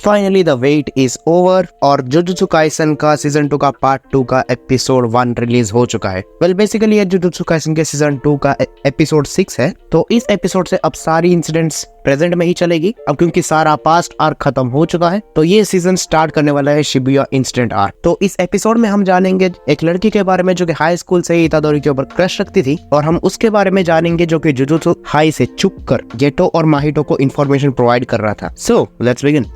Finally the wait is over और Jujutsu Kaisen का season 2 का पार्ट 2 का एपिसोड 1 रिलीज हो चुका है। वेल बेसिकली ये जुजुत्सु काइसन के सीजन 2 का एपिसोड 6 है। तो इस एपिसोड से अब सारी इंसिडेंट्स प्रेजेंट में ही चलेगी अब, क्योंकि सारा पास्ट आर्क खत्म हो चुका है। तो ये सीजन स्टार्ट करने वाला है शिबुया इंसिडेंट आर्क। तो इस एपिसोड में हम जानेंगे एक लड़की के बारे में जो कि हाई स्कूल से ही इतादोरी के ऊपर क्रश रखती थी, और हम उसके बारे में जानेंगे जो कि जुजुत्सु हाई से छुप कर गेटो और माहितो को इन्फॉर्मेशन प्रोवाइड कर रहा था। So let's begin.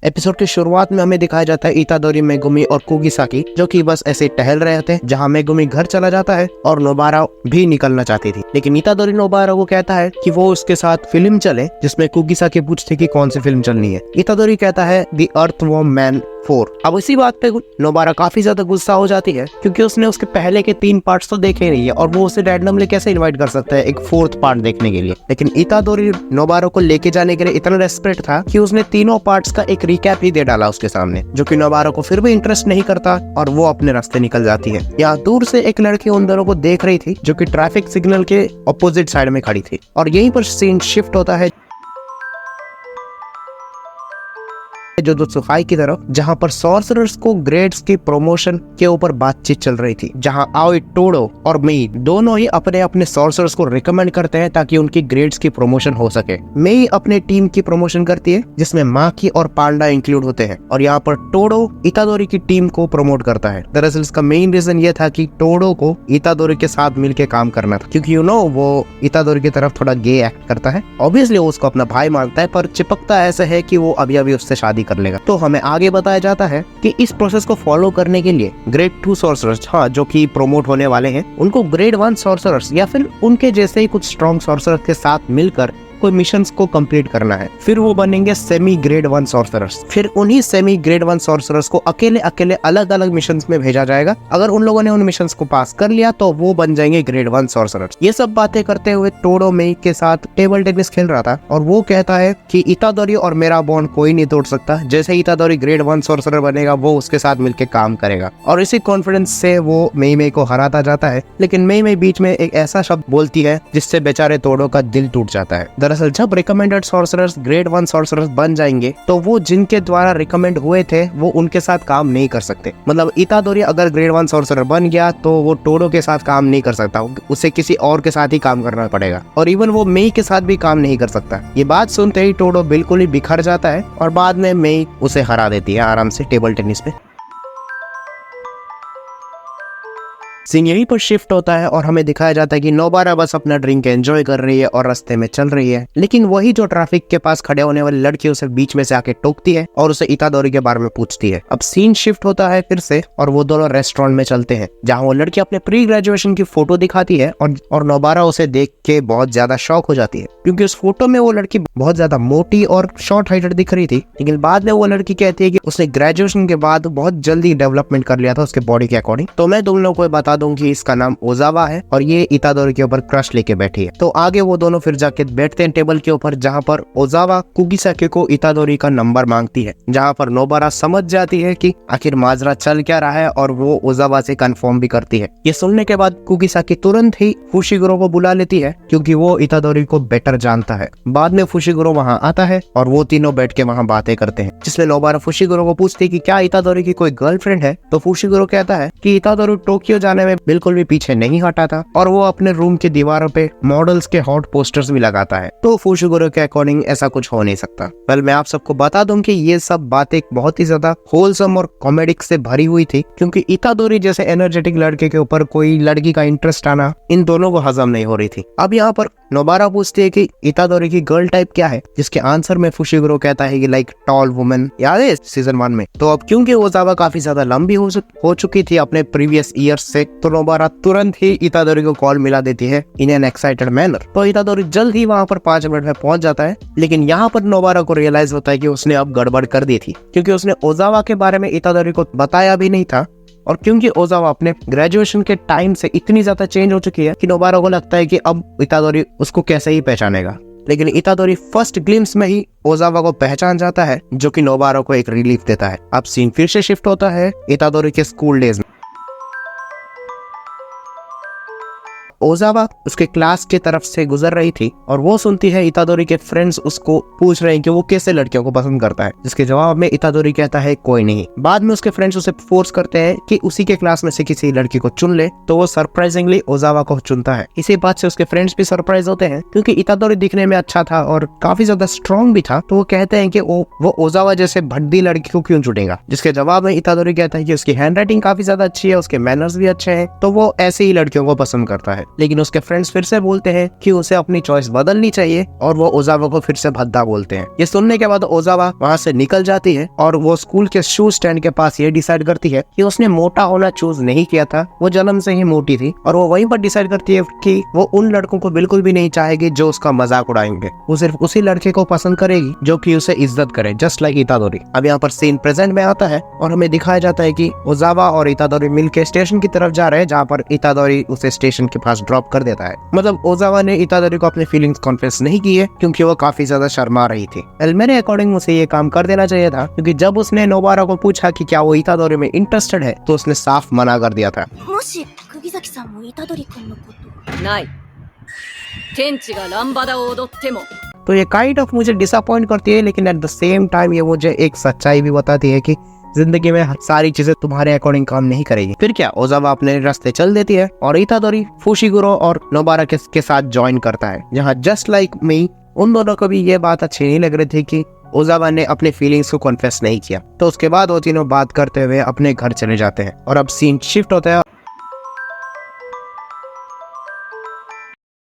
एपिसोड की शुरुआत में हमें दिखाया जाता है इतादोरी, मेगुमी और कुगिसाकी जो कि बस ऐसे टहल रहे थे, जहां मेगुमी घर चला जाता है और नोबारा भी निकलना चाहती थी। लेकिन इतादोरी नोबारा को कहता है कि वो उसके साथ फिल्म चले, जिसमें कुगिसाकी पूछती कि कौन सी फिल्म चलनी है। इतादोरी कहता है द अर्थवॉर्म मैन 4। अब इसी बात पे नोबारा काफी ज्यादा गुस्सा हो जाती है, क्योंकि उसने उसके पहले के 3 पार्ट्स तो देखे ही नहीं है और वो उसे रैंडमली कैसे इनवाइट कर सकता है एक 4th पार्ट देखने के लिए। लेकिन इतादोरी नोबारा को लेके जाने के लिए इतना डेस्परेट था कि उसने तीनों पार्ट्स का एक रिकैप ही दे डाला उसके सामने, जो कि नोबारा को फिर भी इंटरेस्ट नहीं करता और वो अपने रास्ते निकल जाती है। यहाँ दूर से एक लड़की उन दोनों को देख रही थी जो कि ट्रैफिक सिग्नल के अपोजिट साइड में खड़ी थी, और यहीं पर सीन शिफ्ट होता है जुजुत्सु हाई की तरफ, जहां पर सॉर्सरर्स को ग्रेड्स की प्रमोशन के ऊपर बातचीत चल रही थी, जहां आओई टोडो और मेई दोनों ही अपने अपने सॉर्सरर्स को रिकमेंड करते हैं ताकि उनकी ग्रेड्स की प्रमोशन हो सके। मेई अपने टीम की प्रमोशन करती है, जिसमें माकी और पांडा इंक्लूड होते हैं, और यहाँ पर टोडो इतादोरी की टीम को प्रमोट करता है। दरअसल इसका मेन रीजन ये था कि टोडो को इतादोरी के साथ मिलकर काम करना था, क्योंकि वो इतादोरी की तरफ थोड़ा गे एक्ट करता है। ऑब्वियसली वो उसको अपना भाई मानता है, पर चिपकता ऐसा है कि वो अभी अभी उससे शादी कर लेगा। तो हमें आगे बताया जाता है कि इस प्रोसेस को फॉलो करने के लिए ग्रेड 2 सॉर्सरर्स, जो कि प्रमोट होने वाले हैं, उनको ग्रेड 1 सॉर्सरर्स या फिर उनके जैसे ही कुछ स्ट्रॉन्ग सॉर्सरर्स के साथ मिलकर कोई मिशंस को कंप्लीट करना है। फिर वो बनेंगे सेमी ग्रेड 1 सॉर्सरर्स। फिर उन्हीं सेमी ग्रेड 1 सॉर्सरर्स को अकेले अकेले अलग अलग मिशंस में भेजा जाएगा। अगर उन लोगों ने उन मिशंस को पास कर लिया तो वो बन जाएंगे ग्रेड 1 सॉर्सरर्स। ये सब बातें करते हुए टोडो मेई के साथ टेबल टेनिस खेल रहा था, और वो कहता है कि इतादोरी और मेरा बॉन्ड कोई नहीं तोड़ सकता। जैसे इतादोरी ग्रेड 1 सॉर्सरर बनेगा वो उसके साथ मिलकर काम करेगा, और इसी कॉन्फिडेंस से वो मेई को हराता जाता है। लेकिन मेई बीच में एक ऐसा शब्द बोलती है जिससे बेचारे टोडो का दिल टूट जाता है। दरअसल जब रिकमेंडेड सॉर्सरर्स ग्रेड 1 सॉर्सरर्स बन जाएंगे तो वो जिनके द्वारा रिकमेंड हुए थे वो उनके साथ काम नहीं कर सकते। मतलब इतादोरी अगर ग्रेड 1 सॉर्सरर बन गया तो वो टोडो के साथ काम नहीं कर सकता, उसे किसी और के साथ ही काम करना पड़ेगा, और इवन वो मेई के साथ भी काम नहीं कर सकता। ये बात सुनते ही टोडो बिल्कुल ही बिखर जाता है, और बाद में मेई उसे हरा देती है आराम से टेबल टेनिस पे। सीन यहीं पर शिफ्ट होता है और हमें दिखाया जाता है कि नोबारा बस अपना ड्रिंक एंजॉय कर रही है और रास्ते में चल रही है। लेकिन वही जो ट्रैफिक के पास खड़े होने वाली लड़की उसे बीच में से आके टोकती है और उसे इतादोरी के बारे में पूछती है। अब सीन शिफ्ट होता है फिर से, और वो दोनों रेस्टोरेंट में चलते हैं, जहाँ वो लड़की अपने प्री ग्रेजुएशन की फोटो दिखाती है, और नोबारा उसे देख के बहुत ज्यादा शॉक हो जाती है, क्योंकि उस फोटो में वो लड़की बहुत ज्यादा मोटी और शॉर्ट हाइटेड दिख रही थी। लेकिन बाद में वो लड़की कहती है कि उसने ग्रेजुएशन के बाद बहुत जल्दी डेवलपमेंट कर लिया था उसके बॉडी के अकॉर्डिंग। तो मैं तुम लोगों को बता दूं कि इसका नाम ओजावा है, और ये इतादोरी के ऊपर क्रश लेके बैठी है। तो आगे वो दोनों फिर जाके बैठते हैं टेबल के ऊपर, जहाँ पर ओजावा कुगिसाकी को इतादोरी का नंबर मांगती है, जहाँ पर नोबारा समझ जाती है कि आखिर माजरा चल क्या रहा है, और वो ओजावा से कंफर्म भी करती है। ये सुनने के बाद कुगिसाकी तुरंत ही फुशिगुरो को बुला लेती है, क्योंकि वो इतादोरी को बेटर जानता है। बाद में फुशिगुरो वहाँ आता है और वो तीनों बैठ के वहाँ बातें करते हैं, जिसमें नोबारा फुशिगुरो को पूछती है कि क्या इतादोरी की कोई गर्लफ्रेंड है। तो फुशिगुरो कहता है कि इतादोरी टोक्यो जाने में बिल्कुल भी पीछे नहीं हटा था, और वो अपने रूम की दीवारों पे मॉडल्स के हॉट पोस्टर्स भी लगाता है। तो फुशिगुरो के अकॉर्डिंग ऐसा कुछ हो नहीं सकता। वेल मैं आप सबको बता दूं कि ये सब बातें बहुत ही ज्यादा होलसम और कॉमेडिक से भरी हुई थी, क्योंकि इतादोरी जैसे एनर्जेटिक लड़के के ऊपर कोई लड़की का इंटरेस्ट आना इन दोनों को हजम नहीं हो रही थी। अब यहाँ पर नोबारा पूछती है कि इतादोरी की गर्ल टाइप क्या है, जिसके आंसर में फुशिगुरो कहता है कि लाइक टॉल वुमेन। याद है सीजन 1 में? तो अब क्योंकि ओजावा काफी ज्यादा लंबी हो चुकी थी अपने प्रीवियस ईयर्स से, तो नोबारा तुरंत ही इतादोरी को कॉल मिला देती है इन एन एक्साइटेड मैनर। तो इतादोरी जल्द ही वहाँ पर 5 मिनट में पहुंच जाता है। लेकिन यहाँ पर नोबारा को रियलाइज होता है कि उसने अब गड़बड़ कर दी थी, क्योंकि उसने ओजावा के बारे में इतादोरी को बताया भी नहीं था, और क्योंकि ओजावा अपने ग्रेजुएशन के टाइम से इतनी ज्यादा चेंज हो चुकी है कि नोबारा को लगता है कि अब इतादोरी उसको कैसे ही पहचानेगा। लेकिन इतादोरी फर्स्ट ग्लिम्स में ही ओजावा को पहचान जाता है, जो कि नोबारा को एक रिलीफ देता है। अब सीन फिर से शिफ्ट होता है इतादोरी के स्कूल डेज में। ओजावा उसके क्लास के तरफ से गुजर रही थी और वो सुनती है इतादोरी के फ्रेंड्स उसको पूछ रहे हैं कि वो कैसे लड़कियों को पसंद करता है, जिसके जवाब में इतादोरी कहता है कोई नहीं। बाद में उसके फ्रेंड्स उसे फोर्स करते हैं कि उसी के क्लास में से किसी लड़की को चुन ले, तो वो सरप्राइजिंगली ओजावा को चुनता है। इसी बात से उसके फ्रेंड्स भी सरप्राइज होते हैं, क्योंकि इतादोरी दिखने में अच्छा था और काफी ज्यादा स्ट्रॉन्ग भी था, तो वो कहते हैं कि वो ओजावा जैसे भद्दी लड़की को क्यों चुनेगा। जिसके जवाब में इतादोरी कहता है कि उसकी हैंडराइटिंग काफी ज्यादा अच्छी है, उसके मैनर्स भी अच्छे हैं, तो वो ऐसे ही लड़कियों को पसंद करता है। लेकिन उसके फ्रेंड्स फिर से बोलते हैं कि उसे अपनी चॉइस बदलनी चाहिए और वो ओजावा को फिर से भद्दा बोलते हैं। ये सुनने के बाद ओजावा वहाँ से निकल जाती है और वो स्कूल के शू स्टैंड के पास ये डिसाइड करती है कि उसने मोटा होना चूज नहीं किया था, वो जन्म से ही मोटी थी, और वो वहीं पर डिसाइड करती है कि वो उन लड़कों को बिल्कुल भी नहीं चाहेगी जो उसका मजाक उड़ाएंगे। वो सिर्फ उसी लड़के को पसंद करेगी जो कि उसे इज्जत करे, जस्ट लाइक इतादोरी। अब यहाँ पर सीन प्रेजेंट में आता है और हमें दिखाया जाता है कि ओजावा और इतादोरी मिलकर स्टेशन की तरफ जा रहे हैं, जहाँ पर इतादोरी उसे स्टेशन के पास ड्रॉप कर देता है। मतलब ओजावा ने इतादोरी को अपनी फीलिंग्स कॉन्फेस नहीं की है, क्योंकि वो काफी ज्यादा शर्मा रही थी। मेरे अकॉर्डिंग उसे ये काम कर देना चाहिए था, क्योंकि जब उसने नोबारा को पूछा कि क्या वो इतादोरी में इंटरेस्टेड है, तो उसने साफ मना कर दिया था। तो ये काइंड ऑफ मुझे डिसअपॉइंट करती है, लेकिन एट द सेम टाइम ये मुझे एक सच्चाई भी बताती है कि जिंदगी में सारी चीजें तुम्हारे अकॉर्डिंग काम नहीं करेगी। फिर क्या, ओजावा अपने रास्ते चल देती है और इतादोरी फुशिगुरो और नोबारा के साथ ज्वाइन करता है, जहाँ जस्ट लाइक मी उन दोनों को भी ये बात अच्छी नहीं लग रही थी कि ओजावा ने अपने फीलिंग्स को कॉन्फेस नहीं किया। तो उसके बाद वो तीनों बात करते हुए अपने घर चले जाते हैं और अब सीन शिफ्ट होता है।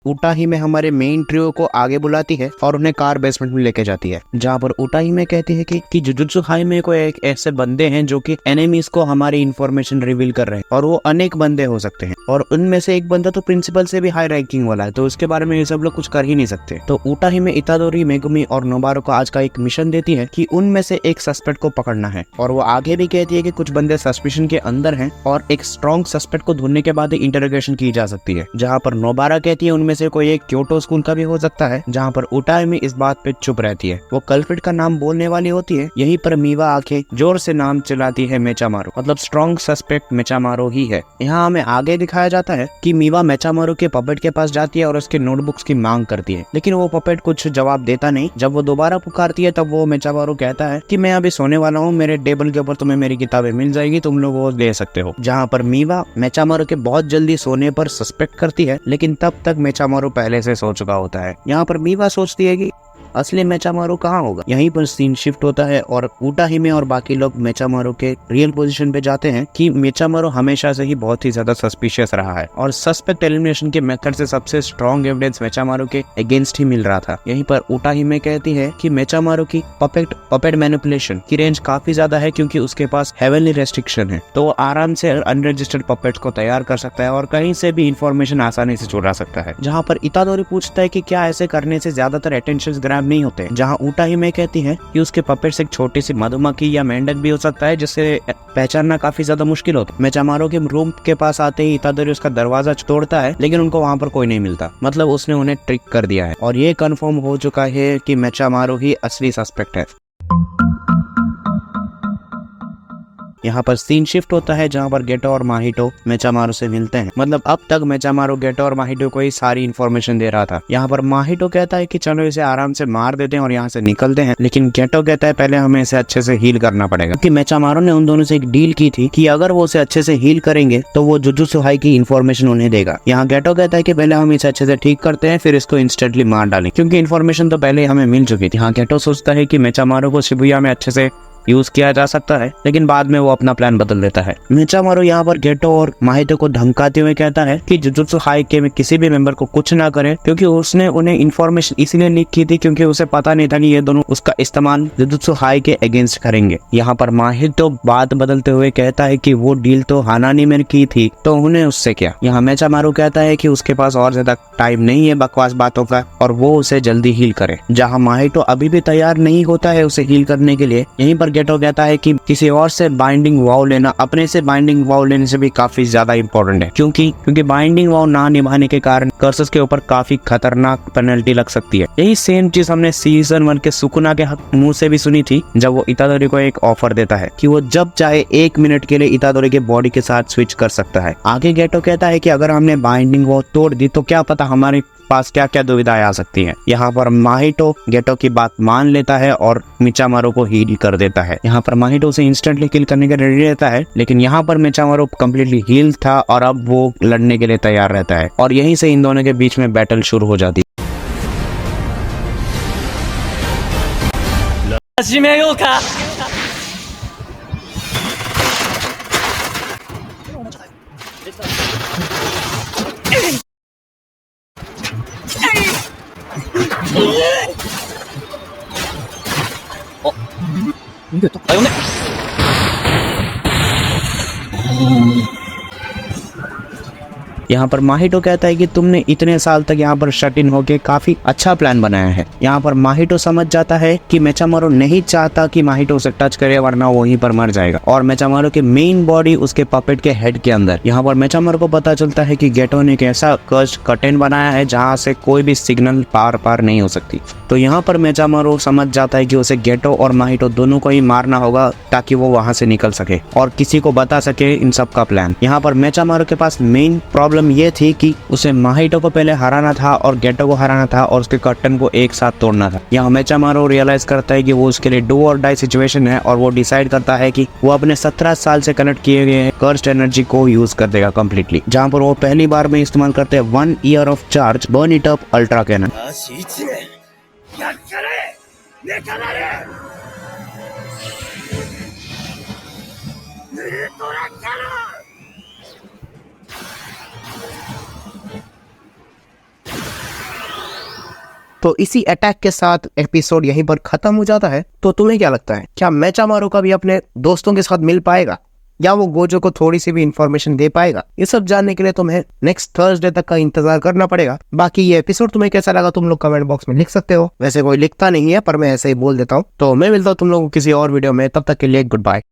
उटाही में हमारे मेन ट्रियो को आगे बुलाती है और उन्हें कार बेसमेंट में लेके जाती है, जहाँ पर उटाही में कहती है कि जुजुत्सु हाइमे को एक ऐसे बंदे हैं जो कि एनिमीज को हमारी इंफॉर्मेशन रिवील कर रहे हैं, और वो अनेक बंदे हो सकते हैं, और उनमें से एक बंदा तो प्रिंसिपल से भी हाई रैंकिंग वाला है, तो उसके बारे में ये सब लोग कुछ कर ही नहीं सकते। तो उटाही में इतादोरी, मेगुमी और नोबारो को आज का एक मिशन देती है कि उनमें से एक सस्पेक्ट को पकड़ना है, और वो आगे भी कहती है कि कुछ बंदे सस्पिशन के अंदर हैं और एक स्ट्रॉन्ग सस्पेक्ट को ढूंढने के बाद इंटरोगेशन की जा सकती है। जहाँ पर नोबारा कहती है उनमें से कोई एक क्योटो स्कूल का भी हो सकता है, जहाँ पर उटाही में इस बात पे चुप रहती है। वो कल्प्रिट का नाम बोलने वाली होती है। यहीं पर मीवा आके जोर से नाम चलाती है मेचामारू, मतलब स्ट्रॉन्ग सस्पेक्ट मेचामारू ही है। यहाँ हमें आगे दिखाया जाता है कि मीवा मेचामारू के पपेट के पास जाती है और उसके नोटबुक्स की मांग करती है, लेकिन वो पपेट कुछ जवाब देता नहीं। जब वो दोबारा पुकारती है तब वो मेचामारू कहता है कि मैं अभी सोने वाला हूँ, मेरे टेबल के ऊपर तुम्हें मेरी किताबें मिल जाएगी, तुम लोग वो ले सकते हो। जहाँ पर मीवा मेचामारू के बहुत जल्दी सोने पर सस्पेक्ट करती है, लेकिन तब तक मेचामारू पहले से सो चुका होता है। यहाँ पर मीवा सोचती है कि असली मेचामारू कहाँ होगा। यहीं पर सीन शिफ्ट होता है और उटाही में और बाकी लोग मेचामारू के रियल पोजीशन पे जाते हैं कि मेचामारू हमेशा से ही बहुत ही ज्यादा सस्पिशियस रहा है और सस्पेक्ट एलिमिनेशन के मेथड से सबसे स्ट्रॉन्ग एविडेंस मेचामारू के अगेंस्ट ही मिल रहा था। यहीं पर उटाही में कहती है कि मेचामारू की पपेट मैनिपुलेशन की रेंज काफी ज्यादा है, क्योंकि उसके पास हेवनली रेस्ट्रिक्शन है, तो वो आराम से अनरजिस्टर्ड पपेट को तैयार कर सकता है और कहीं से भी इंफॉर्मेशन आसानी से चुरा सकता है। जहाँ पर इतादोरी पूछता है कि क्या ऐसे करने से ज्यादातर अटेंशन ग्रैब नहीं होते, जहाँ उटाही में कहती है कि उसके पपेट्स एक छोटी सी मधुमक्खी या मेंढक भी हो सकता है, जिससे पहचानना काफी ज्यादा मुश्किल होता है। मेचामारू के रूम के पास आते ही इतादोरी उसका दरवाजा तोड़ता है, लेकिन उनको वहाँ पर कोई नहीं मिलता, मतलब उसने उन्हें ट्रिक कर दिया है और ये कंफर्म हो चुका है कि मेचामारू ही असली सस्पेक्ट है। यहाँ पर सीन शिफ्ट होता है जहाँ पर गेटो और माहितो मेचामारू से मिलते हैं। मतलब अब तक मेचामारू गेटो और माहितो को ही सारी इन्फॉर्मेशन दे रहा था। यहाँ पर माहितो कहता है कि चलो इसे आराम से मार देते हैं और यहाँ से निकलते हैं, लेकिन गेटो कहता है पहले हमें इसे अच्छे से हील करना पड़ेगा, क्योंकि मेचामारू ने उन दोनों से एक डील की थी कि अगर वो उसे अच्छे से हील करेंगे तो वो जुजुत्सु हाई की इन्फॉर्मेशन उन्हें देगा। यहाँ गेटो कहता है कि पहले हम इसे अच्छे से ठीक करते हैं, फिर इसको इंस्टेंटली मार डालें, क्योंकि इन्फॉर्मेशन तो पहले हमें मिल चुकी थी। यहाँ गेटो सोचता है कि मेचामारू को शिबुया में अच्छे से यूज किया जा सकता है, लेकिन बाद में वो अपना प्लान बदल देता है। मेचामारू यहाँ पर गेटो और माहितो को धमकाते हुए कहता है कि जुजुत्सु हाई के में किसी भी मेंबर को कुछ ना करे, क्योंकि उसने उन्हें इन्फॉर्मेशन इसीलिए लीक की थी क्योंकि उसे पता नहीं था कि ये दोनों उसका इस्तेमाल जुजुत्सु हाई के अगेंस्ट करेंगे। यहाँ पर माहितो बात बदलते हुए कहता है कि वो डील तो हानानी में की थी, तो उन्हें उससे क्या। यहाँ मेचामारू कहता है कि उसके पास और ज्यादा टाइम नहीं है बकवास बातों का और वो उसे जल्दी हील करे। जहाँ माहितो अभी भी तैयार नहीं होता है उसे हील करने के लिए, यहीं पर गेटो कहता है कि किसी और से बाइंडिंग वाव लेना अपने से बाइंडिंग वाव लेने से भी काफी ज्यादा इंपॉर्टेंट है। क्योंकि बाइंडिंग वाव ना निभाने के कारण कर्सस के ऊपर काफी खतरनाक पेनल्टी लग सकती है। यही सेम चीज हमने सीजन 1 के सुकुना के मुंह से भी सुनी थी, जब वो इतादोरी को एक ऑफर देता है कि वो जब चाहे 1 मिनट के लिए इतादोरी के बॉडी के साथ स्विच कर सकता है। आगे गेटो कहता है कि अगर हमने बाइंडिंग वाव तोड़ दी तो क्या पता हमारे पास क्या क्या दुविधाएं आ सकती हैं। यहाँ पर माहितो गेटो की बात मान लेता है और मिचामारो को हील कर देता है। यहाँ पर माहितो उसे इंस्टेंटली किल करने के रेडी रहता है, लेकिन यहाँ पर मिचामारो कंप्लीटली हील था और अब वो लड़ने के लिए तैयार रहता है और यहीं से इन दोनों के बीच में बैटल शुरू हो जाती है। 始めようか。あ、逃げた。だよね。यहाँ पर माहितो कहता है कि तुमने इतने साल तक यहाँ पर शट इन होके काफी अच्छा प्लान बनाया है। यहाँ पर माहितो समझ जाता है कि मिचामारो नहीं चाहता कि माहितो उसे टच करे, वरना वो वहीं पर मर जाएगा और मिचामारो की मेन बॉडी उसके पपेट के हेड के अंदर। यहाँ पर मिचामारो को पता चलता है कि गेटो ने एक ऐसा कर्टेन बनाया है जहाँ से कोई भी सिग्नल पार नहीं हो सकती। तो यहाँ पर मिचामारो समझ जाता है कि उसे गेटो और माहितो दोनों को ही मारना होगा ताकि वो वहां से निकल सके और किसी को बता सके इन सब का प्लान। यहाँ पर मिचामारो के पास मेन प्रॉब्लम ये थी कि उसे माहितो को पहले हराना था और गेटो को हराना था और उसके कर्टन को एक साथ तोड़ना था। यहाँ मिचामारो रियलाइज करता है कि वो उसके लिए डू और डाई सिचुएशन है और वो डिसाइड करता है कि वो अपने 17 साल से कनेक्ट किए गए कर्स्ड एनर्जी को यूज कर देगा कम्प्लीटली, जहाँ पर वो पहली बार में इस्तेमाल करते हैं 1 year of charge burn it up ultra cannon. तो इसी अटैक के साथ एपिसोड यहीं पर खत्म हो जाता है। तो तुम्हें क्या लगता है, क्या मिचामारो का भी अपने दोस्तों के साथ मिल पाएगा या वो गोजो को थोड़ी सी भी इंफॉर्मेशन दे पाएगा? ये सब जानने के लिए तुम्हें नेक्स्ट थर्सडे तक का इंतजार करना पड़ेगा। बाकी ये एपिसोड तुम्हें कैसा लगा तुम लोग कमेंट बॉक्स में लिख सकते हो। वैसे कोई लिखता नहीं है पर मैं ऐसे ही बोल देता हूँ। तो मैं मिलता हूँ तुम लोगों को किसी और वीडियो में, तब तक के लिए गुड बाय।